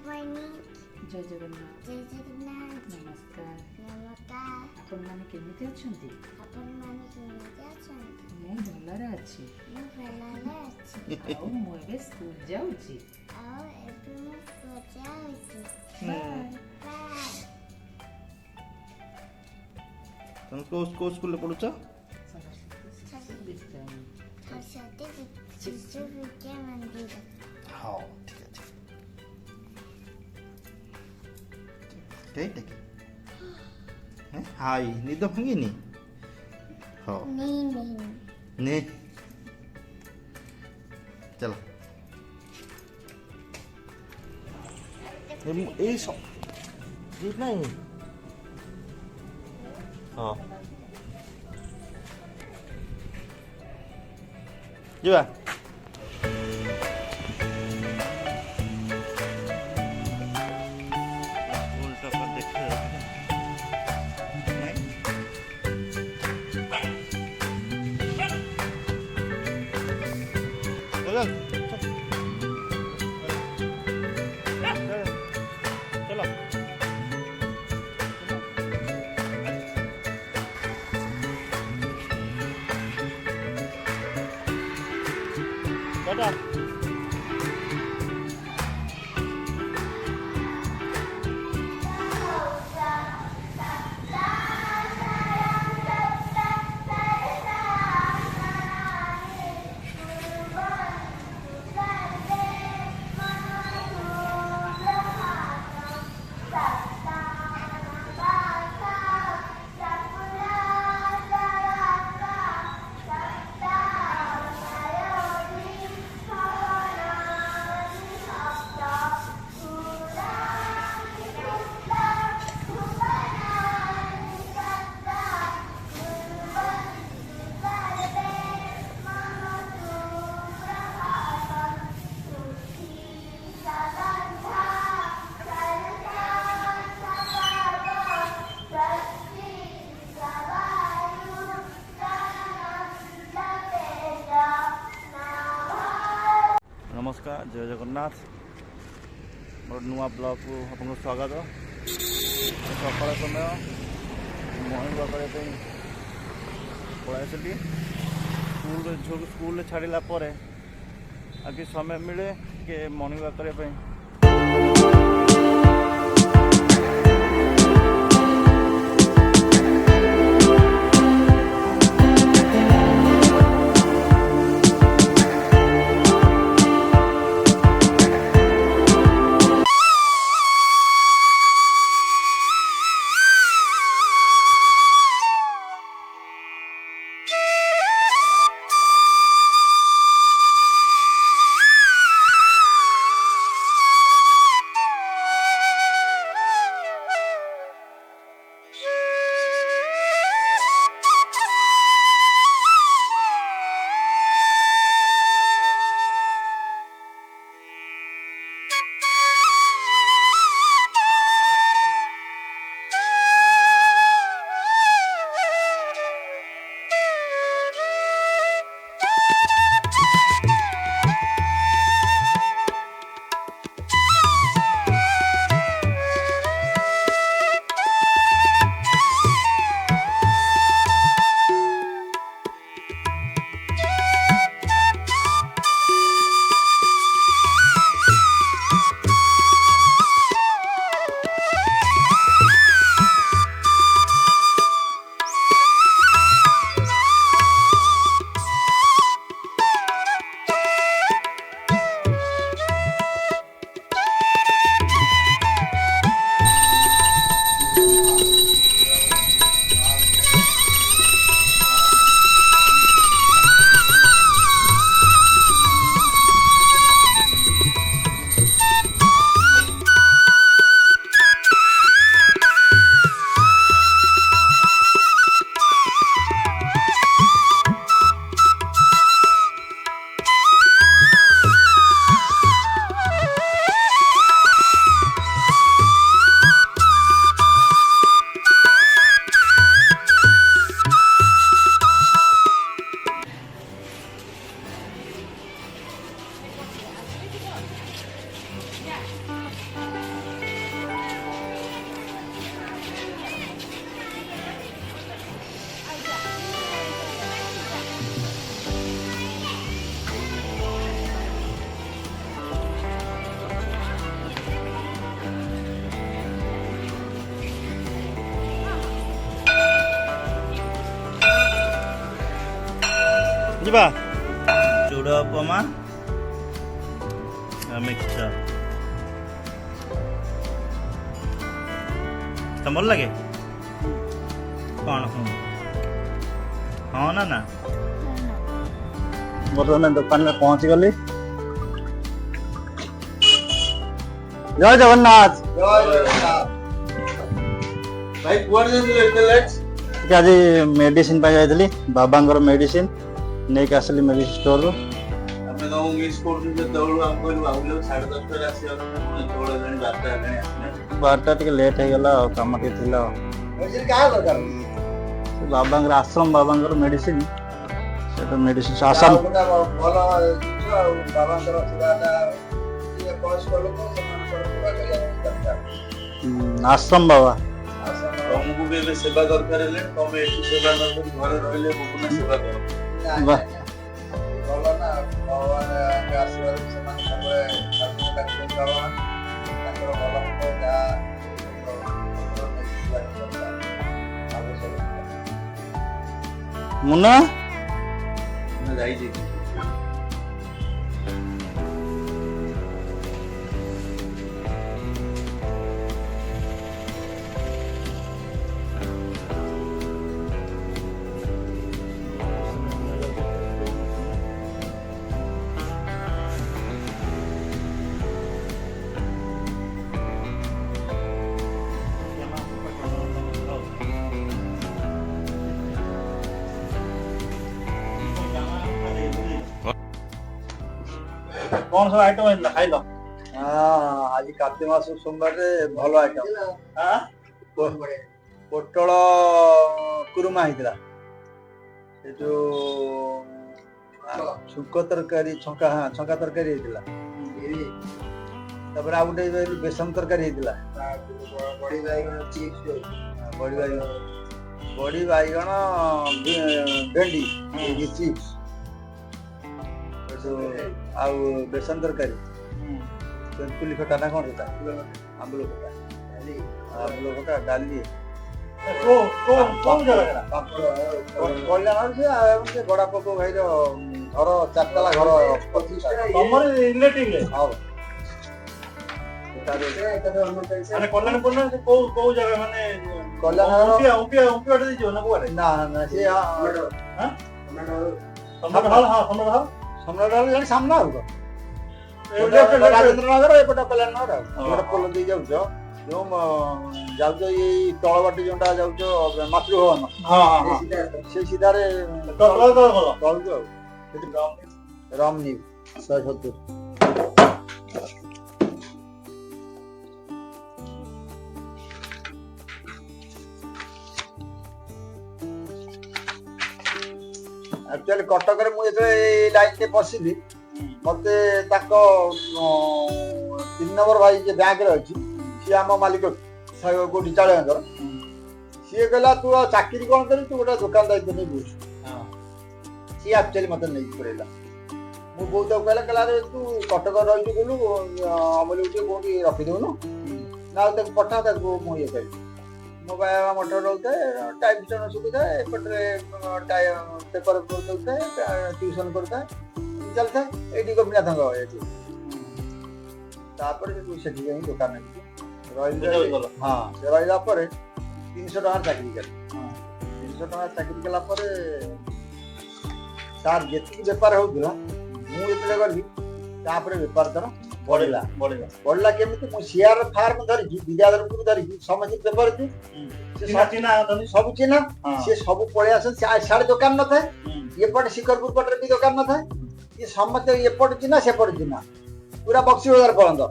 जय जगन्नाथ। जय जगन्नाथ। नमस्कार। नमस्कार। आपण माने केमिति अछंती? आपण माने केमिति अछंती? मु भलरे अछि। मु भलरे अछि। आउ मु एबे स्कूल जाउची। आउ एबे मु स्कूल जाउची। बाय। तुम को स्कूल ले पढुछ? सरस्वती विद्या मंदिर। हाँ ठीक है। हाय निद भांगिनी? हाँ नहीं चलो ये सब ठीक नहीं। हाँ ଯିବା Dadah. नमस्कार जय जगन्नाथ मोर नुआ ब्लॉग को आपको स्वागत। सकाल समय मॉर्निंग वॉक करने पलि स्कूल स्कूल छाड़ा आगे समय मिले के मॉर्निंग वॉक करने। ଯିବା ଚୁଡ଼ା ଉପମା ମିକ୍ସଚର ତମ ଭଲ ଲାଗେ କ'ଣ ହଁ ନା ବର୍ତ୍ତମାନ ଦୋକାନରେ ପହଞ୍ଚିଗଲି। ଜୟ ଜଗନ୍ନାଥ। ଭାଇ କୁଆଡେ ଯାଇଥିଲେ ଏତେ ଲେଟ୍? ଆଜି ମେଡିସିନ ପାଇଁ ଯାଇଥିଲି ବାବାଙ୍କର ମେଡିସିନ ନେଇକି ଆସିଲି ମେଡିସିନ ଷ୍ଟୋରରୁ। ଆମେ ତମକୁ ମିସ୍ କରୁଛୁ ଯେତେବେଳୁ ଆମେ କହିଲୁ ଭାବିଲୁ 10:30ରେ ଆସିବାକୁ ଯେତେବେଳେ ହେଲାଣି 12ଟା ହେଲାଣି ଆସିଲେ 12ଟା ଟିକେ ଲେଟ୍ ହେଇଗଲା ଆଉ କାମ ଟିକେ ଥିଲା ଆଉ। ବାବାଙ୍କର ଆଶ୍ରମ ବାବାଙ୍କର ମେଡିସିନ ସେଟା ମେଡିସିନ ଆସାମ ଭଲ ଜିନିଷ ଆଉ ବାବାଙ୍କର ସେବାଟା ବୟସ୍କ ଲୋକ ସେମାନଙ୍କର ସେବା କରିବା ଦରକାର। ଆଶ୍ରମ ବାବା ତମକୁ ବି ଏବେ ସେବା ଦରକାର ହେଲେ ତମେ ଏଠି ସେବା ନ କରି ଘରେ ରହିଲେ ଲୋକମାନେ ସେବା କର। ଭଲ ନା ଭଗବାନଙ୍କ ଆଶୀର୍ବାଦ ସେମାନେ ସବୁବେଳେ ତାଙ୍କର ଭଲ ମନ୍ଦ ଯାହା ମୁନା ଯାଇଛି। କଣ ସବୁ ଆଇଟମ ହେଇଥିଲା ଖାଇଲ? ଆଜି କାର୍ତ୍ତିକ ମାସ ସୋମବାରରେ ଭଲ ଆଇଟମ ପୋଟଳ କୁରୁମା ହେଇଥିଲା, ସେ ଯୋଉ ଛୁଙ୍କ ତରକାରୀ ଛଙ୍କା ତରକାରୀ ହେଇଥିଲା, ତାପରେ ଆଉ ଗୋଟେ ବେସନ ତରକାରୀ ହେଇଥିଲା, ବଡି ବାଇଗଣ ଭେଣ୍ଡି ଚିପ୍ସ ଆଉ ବେସନ ତରକାରୀ, ତେନ୍ତୁଲି ଖଟା ନା କଣ ସେଟା, ଆମ୍ବୁଲ ଖଟା ଡାଲି କଲ୍ୟାଣ ସେ ବଡାପକ ଭାଇର ଘର 4 ତାଲା ଘର ସମ୍ରାଟ ସାମ୍ନା ଆଉ ରାଜେନ୍ଦ୍ରନଗର ଏପଟେ କଲ୍ୟାଣ ନଗର ଆଉ ପୋଲ ଦେଇ ଯାଉଛ ଯୋଉ ଯାଉଛ ଏଇ ତଳ ବାଟି ଯୋଉଟା ଯାଉଛ ମାତୃଭବନ ସେ ସିଧାରେ ତଳକୁ ଆଉ ସେଠି ରମ୍ ନିଉ 170। ଆକ୍ଚୁଆଲି କଟକରେ ମୁଁ ଯେତେବେଳେ ଏଇ ଲାଇନରେ ପଶିଲି ମତେ ତାଙ୍କ 3 ନମ୍ବର ଭାଇ ଯେ ବ୍ୟାଙ୍କରେ ଅଛି ସିଏ ଆମ ମାଲିକ କୋଉଠି ଚାଳଙ୍କର ସିଏ କହିଲା ତୁ ଆଉ ଚାକିରି କଣ କରିବୁ, ତୁ ଗୋଟେ ଦୋକାନ ଦାୟିତ୍ୱ ନେଇ ବୁଝୁ। ସିଏ ଆକ୍ଚୁଆଲି ମତେ ନେଇକି ପଳେଇଲା। ମୁଁ ବୋଉ ତାକୁ କହିଲା ଆରେ ତୁ କଟକରେ ରହିଛୁ ବୋଲୁ ଅମଲି ଟିକେ କୋଉଠି ରଖିଦେଉନୁ ନା ଆଉ ତାକୁ ପଠା, ତାକୁ ମୁଁ ଇଏ କରିବି। ମୋ ବାବା ମଟର ରହୁଥାଏ, ଟାଇମ୍ ଷ୍ଟୋନ୍ ସୁବିଧା, ଏପଟରେ ପେପର ଦେଉଥାଏ, ଟ୍ୟୁସନ୍ କରୁଥାଏ, ଚାଲିଥାଏ ଏଇଠି ଗୋପୀନାଥଙ୍କ ଏଠି। ତାପରେ ସେଠି ଯାଇ ଦୋକାନ ସେ ରହିଲା ପରେ 300 ଟଙ୍କାର ଚାକିରି କଲେ। 300 ଟଙ୍କା ଚାକିରି କଲା ପରେ ତାର ଯେତିକି ବେପାର ହଉଥିଲା ମୁଁ ଯେତେବେଳେ ଗଲି ତାପରେ ବେପାର ତାର ବଢିଲା କେମିତି, ମୁଁ ସିଆର ଫାର୍ମ ଧରିକି ବିଦ୍ୟାଧରପୁର ଧରିକି ସମସ୍ତେ ବେପାର ସବୁ ଚିହ୍ନା, ସିଏ ସବୁ ପଳେଇ ଆସନ୍ତି, ସିଆଡେ ଦୋକାନ ନଥାଏ, ଏପଟେ ଶିକରପୁର ପଟରେ ବି ଦୋକାନ ନଥାଏ, ଇଏ ସମସ୍ତେ ଏପଟେ ଚିହ୍ନା ସେପଟେ ଚିହ୍ନା, ପୁରା ବକ୍ସି ବଜାର ପର୍ଯ୍ୟନ୍ତ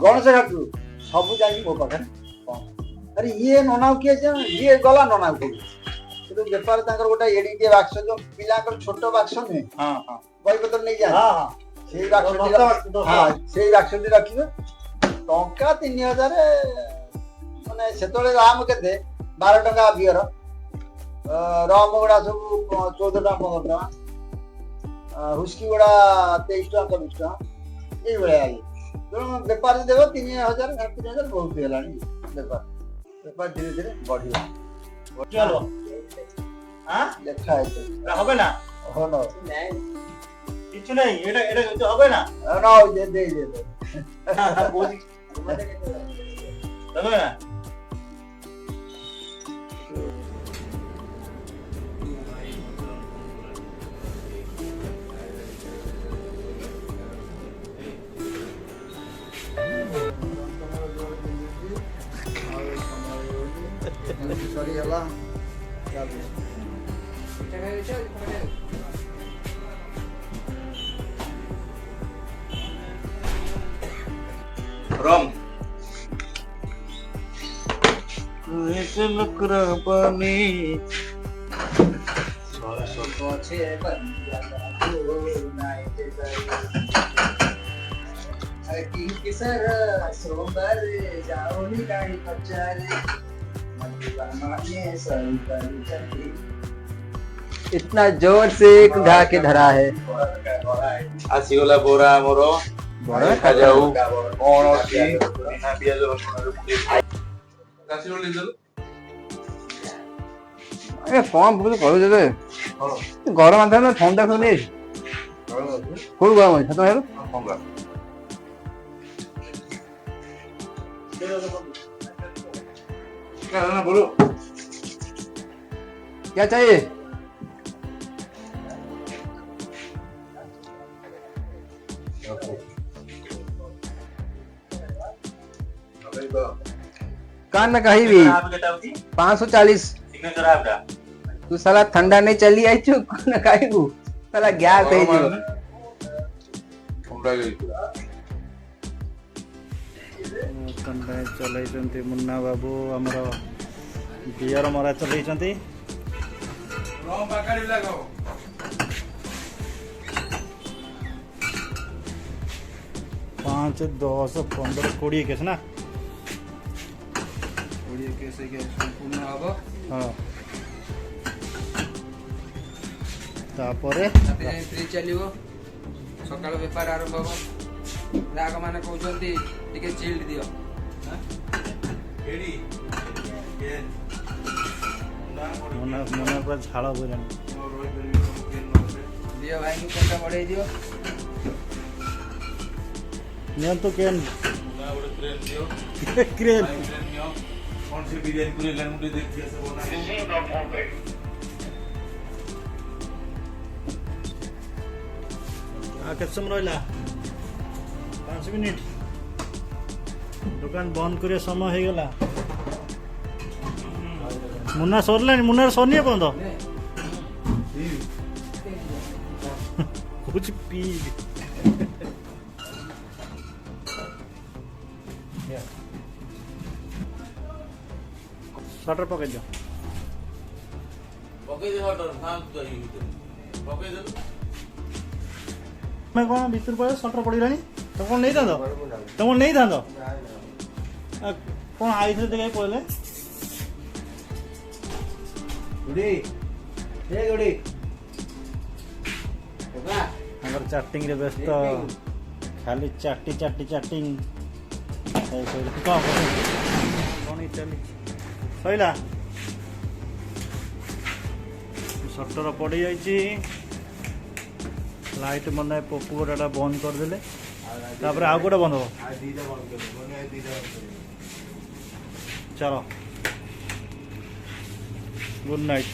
ଗଣେଶ ଘାଟରୁ ସବୁ ଯାଇକି ମୋ ପାଖରେ ଆରେ ଇଏ ନନାକୁ କିଏ ଇଏ ଗଲା ନନାକୁ କହୁଛି। କିନ୍ତୁ ବେପାର ତାଙ୍କର ଗୋଟେ ଏଡିଟିଏ ବାକ୍ସ ଯୋଉ ପିଲାଙ୍କର ଛୋଟ ବାକ୍ସ ନୁହେଁ ବହିପତ୍ର ନେଇକି ସେଇ ବାକ୍ସଟି ରଖିବେ। ଟଙ୍କା 3000 ମାନେ ସେତେବେଳେ ରାମ କେତେ 12 ଟଙ୍କା ବିଅର, ରମ ଗୁଡା ସବୁ 14 ଟଙ୍କା 15 ଟଙ୍କା, ହୁସ୍କି ଗୁଡା 23 ଟଙ୍କା 24 ଟଙ୍କା ଏଇଭଳିଆ। ତେଣୁ ବେପାର ଦେବ 3000 3000 ବହୁତ ହେଲାଣି। ବେପାର ଧୀରେ ଧୀରେ ବଢିବ। ଲେଖା ହେଇଛି हो ना কিছু নেই এটা এটা কিছু হবে না ना दे বৌদি হবে না सॉरी हला রম এসে লকরা পানি আছে सोमवार जाओनी गाड़ी पचारे इतना जोर से ढा के धरा है ଆସିଗଲା ବୋରା ଆମର ବରା ଦେଖାଯାଉ କଣ ଅଛି ବିନା ପିଆଜ ରସୁଣରେ ए कौन बोल करू दे गरम आंदा ना ठंडा खोले फुल गरम है तो हेलो बोलो क्या चाहिए कान में कहीं भी 540 सिग्नेचर आपका तू साला ठंडा नहीं चली आई छु कौन कहीं वो साला गैस है जो चलते मुन्ना बाबू आमर बियर मरा चलते 5 10 15 20 केस ना 20 कैसे के संपूर्ण हबो हाँ तापरे फ्री चलिबो सकाळ व्यापार आरंभ हबो ग्राहक माने कहउछंती टिके चिल्ड दियो एडी मुन्ना मुन्ना पूरा झाड़ बोला दियो भाई को पैसा बढ़ाई दियो नियन तो केन क्रेन कौन सी बिरयानी पूरी लाइन मुझे देख दिया सब बना के समय रहा 5 मिनट दुकान बंद करे समय हो गला मुन्ना सरला मुन्ना सरनी अपन तो कुछ पी शटर पकड़ दो मैं कौन भीतर पर शटर पड़गलानी तो कौन नहीं था तुम नहीं था कौन आई थे देखे पहले गुडी ए गुडी अगर चैटिंग रे व्यस्त खाली चैटिंग कौन चली सैला शटर पड़ जाइए लाइट मन पपू गोटा बंद करदे आउ गोटे बंद हो चलो गुड नाइट।